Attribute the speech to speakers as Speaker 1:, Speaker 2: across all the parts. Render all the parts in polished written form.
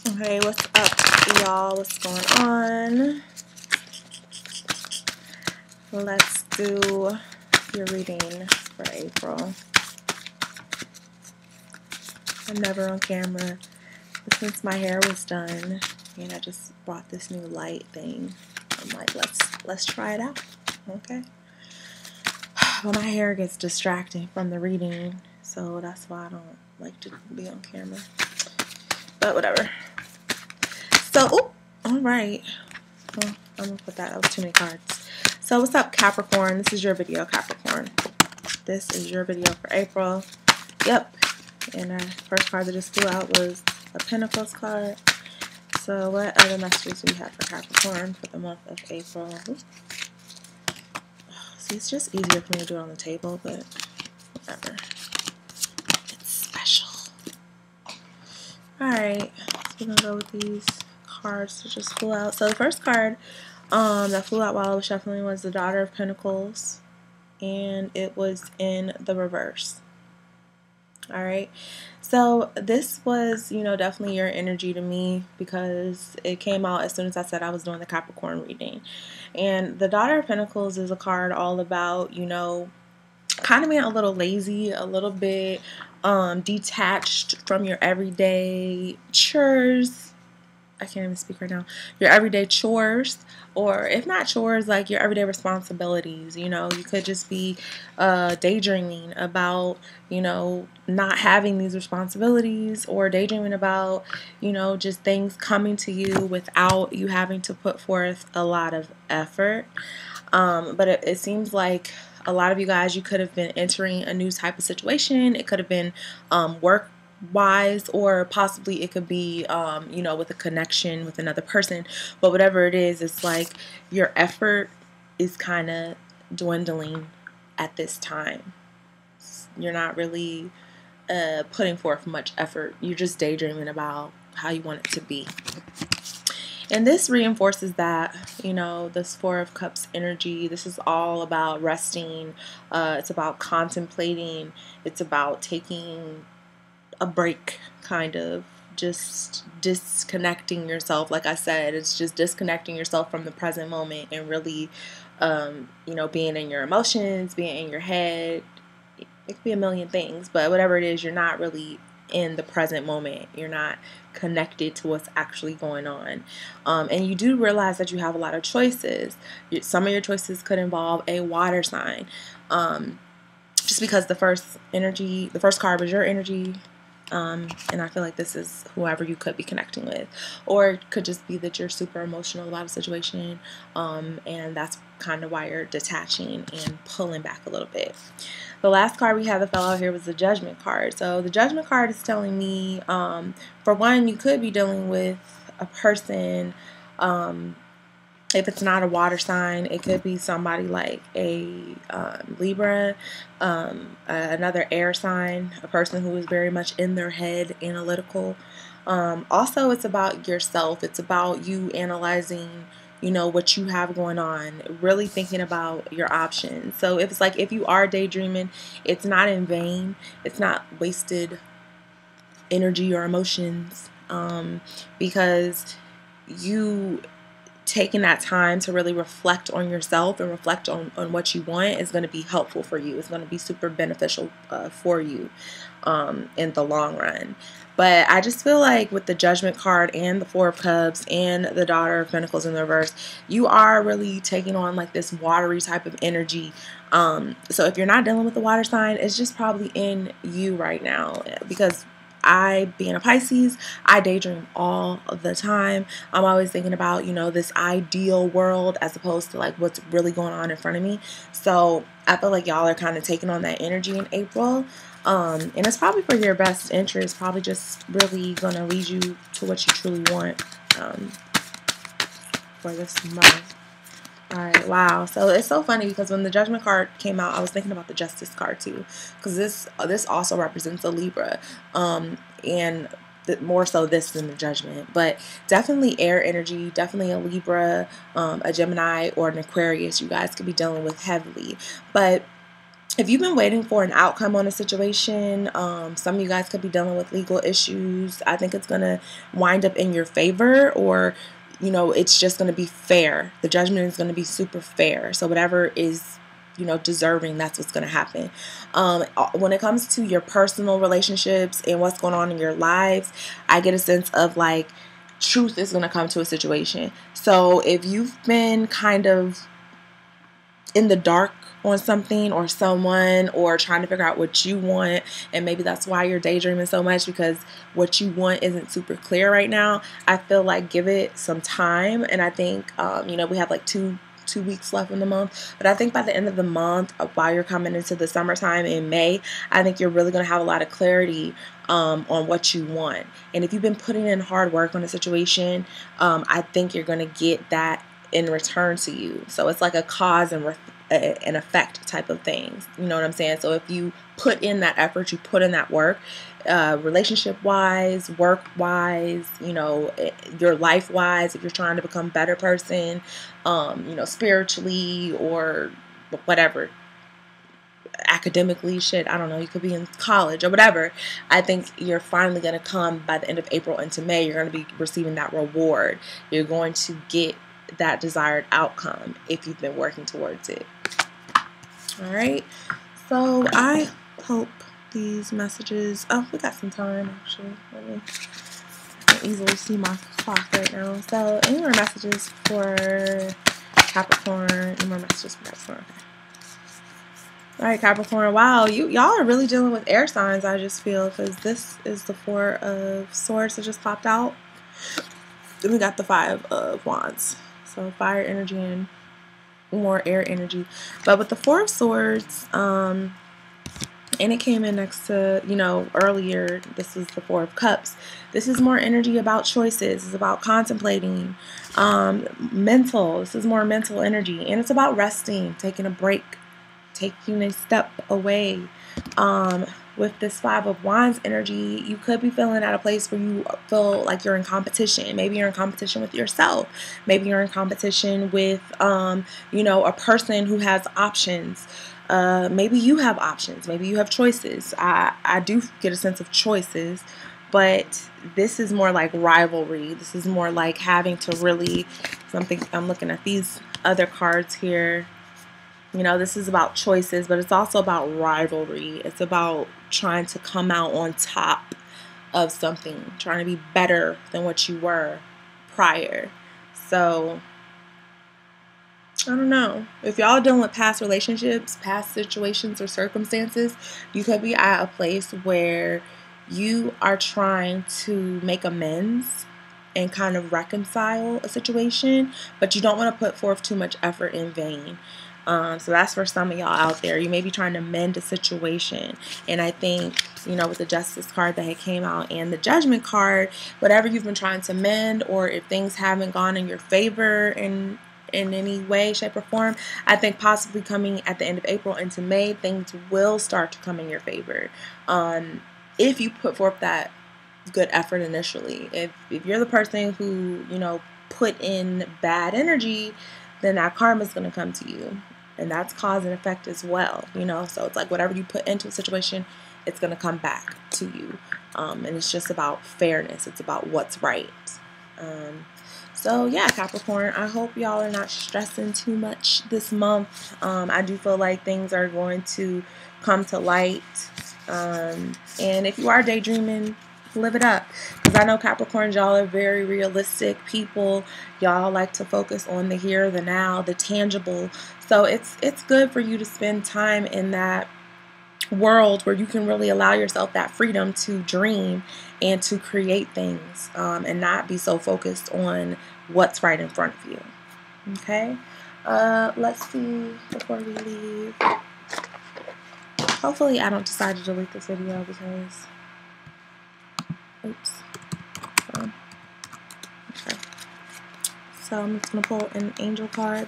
Speaker 1: Okay, what's up, y'all? What's going on? Let's do your reading for April. I'm never on camera, but since my hair was done and I just bought this new light thing, I'm like, let's try it out. Okay. Well, my hair gets distracting from the reading, so that's why I don't like to be on camera. But whatever. So, all right. Well, I'm gonna put that. That was too many cards. So, what's up, Capricorn? This is your video, Capricorn. This is your video for April. Yep. And our first card that just flew out was a Pentacles card. So, what other messages do we have for Capricorn for the month of April? See, it's just easier for me to do it on the table, but whatever. It's special. Alright, so we're going to go with these cards that just flew out. So the first card that flew out while I was shuffling was the Daughter of Pentacles, and it was in the reverse. Alright, so this was, definitely your energy to me because it came out as soon as I said I was doing the Capricorn reading. And the Daughter of Pentacles is a card all about, kind of being a little lazy, a little bit detached from your everyday chores. I can't even speak right now. Your everyday chores, or if not chores, like your everyday responsibilities. You could just be daydreaming about, not having these responsibilities, or daydreaming about, just things coming to you without you having to put forth a lot of effort. But it seems like a lot of you guys, you could have been entering a new type of situation. It could have been work wise, or possibly it could be with a connection with another person. But whatever it is, it's like your effort is kind of dwindling at this time. You're not really putting forth much effort. You're just daydreaming about how you want it to be. And this reinforces that, this Four of Cups energy. This is all about resting. It's about contemplating. It's about taking a break, kind of just disconnecting yourself. Like I said, it's just disconnecting yourself from the present moment and really being in your emotions, being in your head. It could be a million things, but whatever it is, you're not really in the present moment. You're not connected to what's actually going on. And you do realize that you have a lot of choices. Some of your choices could involve a water sign, just because the first card was your energy. And I feel like this is whoever you could be connecting with, or it could just be that you're super emotional about a situation, and that's kind of why you're detaching and pulling back a little bit. The last card we had that fell out here was the Judgment card. So the Judgment card is telling me, for one, you could be dealing with a person. If it's not a water sign, it could be somebody like a Libra, another air sign, a person who is very much in their head, analytical. Also, it's about yourself. It's about you analyzing, what you have going on, really thinking about your options. So if you are daydreaming, it's not in vain. It's not wasted energy or emotions, because you taking that time to really reflect on yourself and reflect on what you want is going to be helpful for you. It's going to be super beneficial for you in the long run. But I just feel like with the Judgment card and the Four of Cups and the Daughter of Pentacles in the reverse, you are really taking on like this watery type of energy. So if you're not dealing with the water sign, it's just probably in you right now, because being a Pisces, I daydream all the time. I'm always thinking about, this ideal world as opposed to like what's really going on in front of me. So I feel like y'all are kind of taking on that energy in April. And it's probably for your best interest, probably just really going to lead you to what you truly want for this month. Alright, wow. So it's so funny because when the Judgment card came out, I was thinking about the Justice card too, because this also represents a Libra, and more so this than the Judgment, but definitely air energy, definitely a Libra, a Gemini, or an Aquarius. You guys could be dealing with heavily, but if you've been waiting for an outcome on a situation, some of you guys could be dealing with legal issues. I think it's going to wind up in your favor, or, you know, it's just going to be fair. The judgment is going to be super fair. So whatever is, you know, deserving, that's what's going to happen. When it comes to your personal relationships and what's going on in your lives, I get a sense of like truth is going to come to a situation. So if you've been kind of in the dark on something or someone, or trying to figure out what you want, and maybe that's why you're daydreaming so much, because what you want isn't super clear right now, I feel like give it some time. And I think you know, we have like two weeks left in the month, but I think by the end of the month, while you're coming into the summertime in May, I think you're really going to have a lot of clarity on what you want. And if you've been putting in hard work on a situation, I think you're going to get that in return to you. So it's like a cause and an effect type of things. You know what I'm saying? So if you put in that effort, you put in that work, relationship wise, work wise, you know, your life wise, if you're trying to become a better person, you know, spiritually or whatever, academically, shit, I don't know, you could be in college or whatever, I think you're finally going to come by the end of April into May, you're going to be receiving that reward. You're going to get that desired outcome if you've been working towards it. All right, so I hope these messages, oh, we got some time actually, I can easily see my clock right now. So any more messages for Capricorn? Any more messages for Capricorn? Okay. All right, Capricorn. Wow, y'all are really dealing with air signs, I just feel, because this is the Four of Swords that just popped out. Then we got the Five of Wands. So fire energy and more air energy. But with the Four of Swords, and it came in next to, you know, earlier, this is the Four of Cups. This is more energy about choices. It's about contemplating, mental. This is more mental energy. And it's about resting, taking a break, taking a step away. With this Five of Wands energy, you could be feeling at a place where you feel like you're in competition. Maybe you're in competition with yourself. Maybe you're in competition with, you know, a person who has options. Maybe you have options. Maybe you have choices. I do get a sense of choices, but this is more like rivalry. This is more like having to really, something, I'm looking at these other cards here. You know, this is about choices, but it's also about rivalry. It's about trying to come out on top of something, trying to be better than what you were prior. So, I don't know. If y'all dealing with past relationships, past situations or circumstances, you could be at a place where you are trying to make amends and kind of reconcile a situation, but you don't want to put forth too much effort in vain. So that's for some of y'all out there. You may be trying to mend a situation. And I think, you know, with the Justice card that had came out and the Judgment card, whatever you've been trying to mend, or if things haven't gone in your favor in any way, shape, or form, I think possibly coming at the end of April into May, things will start to come in your favor. If you put forth that good effort initially. If you're the person who, you know, put in bad energy, then that karma is going to come to you. And that's cause and effect as well, you know. So it's like whatever you put into a situation, it's going to come back to you. And it's just about fairness. It's about what's right. So yeah, Capricorn, I hope y'all are not stressing too much this month. I do feel like things are going to come to light. And if you are daydreaming, live it up. Because I know Capricorns, y'all are very realistic people. Y'all like to focus on the here, the now, the tangible. So it's good for you to spend time in that world where you can really allow yourself that freedom to dream and to create things, and not be so focused on what's right in front of you. Okay? Let's see before we leave. Hopefully I don't decide to delete this video because oops. Okay. So I'm just going to pull an angel card.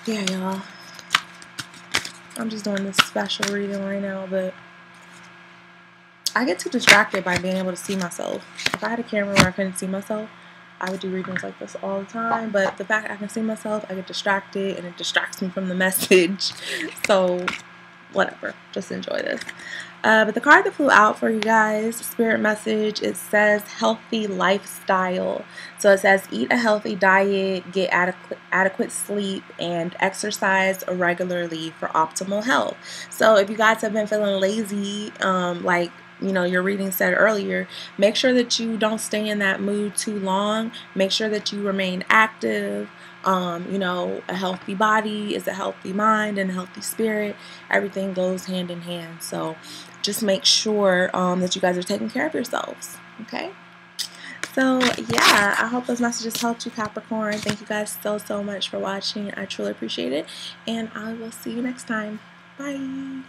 Speaker 1: Yeah, y'all. I'm just doing this special reading right now, but I get too distracted by being able to see myself. If I had a camera where I couldn't see myself, I would do readings like this all the time. But the fact I can see myself, I get distracted, and it distracts me from the message. So, whatever, just enjoy this. But the card that flew out for you guys, spirit message, it says healthy lifestyle. So it says eat a healthy diet, get adequate sleep, and exercise regularly for optimal health. So if you guys have been feeling lazy, like your reading said earlier, make sure that you don't stay in that mood too long. Make sure that you remain active. A healthy body is a healthy mind and a healthy spirit. Everything goes hand in hand. So just make sure that you guys are taking care of yourselves. Okay? So, yeah, I hope those messages helped you, Capricorn. Thank you guys so much for watching. I truly appreciate it. And I will see you next time. Bye.